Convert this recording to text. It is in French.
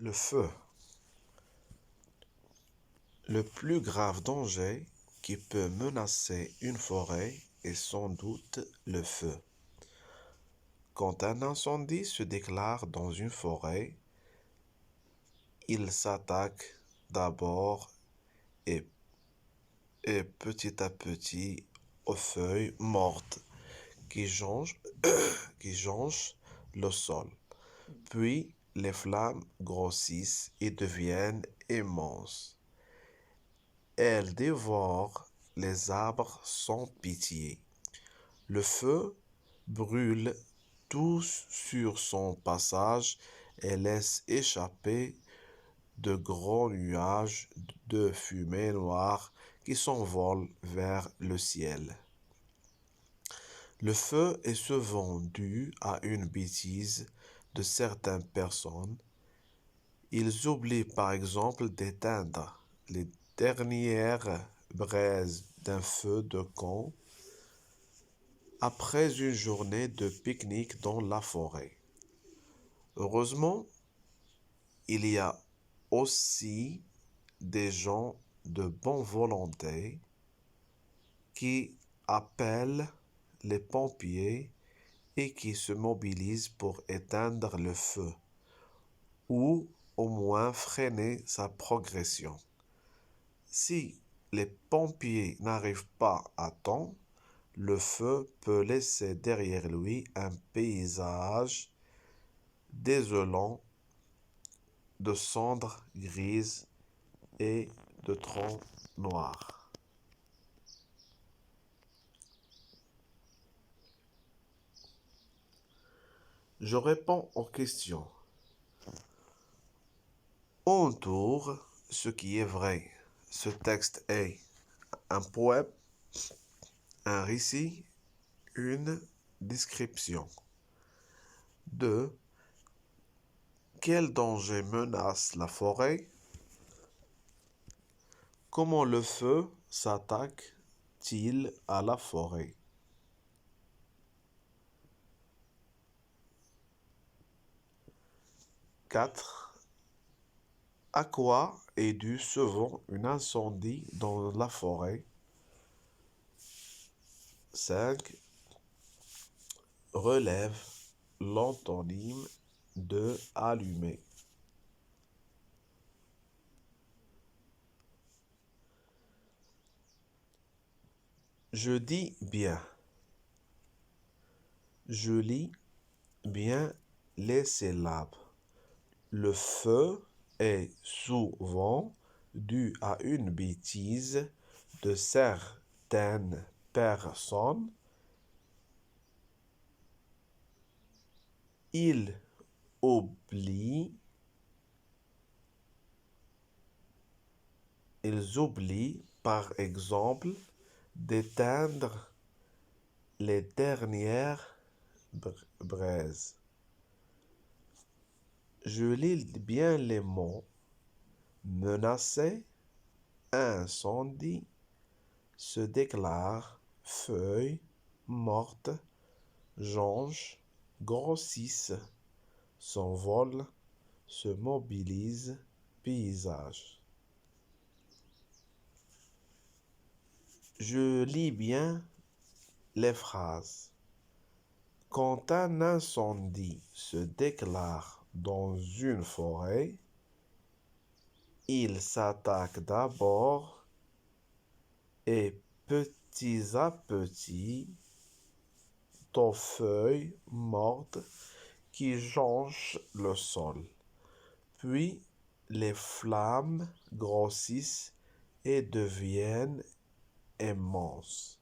Le feu. Le plus grave danger qui peut menacer une forêt est sans doute le feu. Quand un incendie se déclare dans une forêt, il s'attaque d'abord et, et petit à petit aux feuilles mortes qui jonchent le sol. Puis les flammes grossissent et deviennent immenses. Elles dévorent les arbres sans pitié. Le feu brûle tout sur son passage et laisse échapper de gros nuages de fumée noire qui s'envolent vers le ciel. Le feu est souvent dû à une bêtise de certaines personnes. Ils oublient par exemple d'éteindre les dernières braises d'un feu de camp après une journée de pique-nique dans la forêt. Heureusement, il y a aussi des gens de bonne volonté qui appellent les pompiers et qui se mobilisent pour éteindre le feu ou au moins freiner sa progression. Si les pompiers n'arrivent pas à temps, le feu peut laisser derrière lui un paysage désolant de cendres grises et de troncs noirs. Je réponds aux questions. Entoure ce qui est vrai. Ce texte est un poème, un récit, une description. 2. Quel danger menace la forêt? Comment le feu s'attaque-t-il à la forêt? 4. À quoi est dû souvent un incendie dans la forêt? 5. Relève l'antonyme de allumer. Je dis bien. Je lis bien les syllabes. Le feu est souvent dû à une bêtise de certaines personnes. Ils oublient par exemple d'éteindre les dernières braises. Je lis bien les mots menacer, incendie, se déclare, feuilles mortes, jonchent, grossissent, s'envolent, se mobilisent, paysage. Je lis bien les phrases. Quand un incendie se déclare dans une forêt, il s'attaque d'abord et petit à petit aux feuilles mortes qui jonchent le sol. Puis les flammes grossissent et deviennent immenses.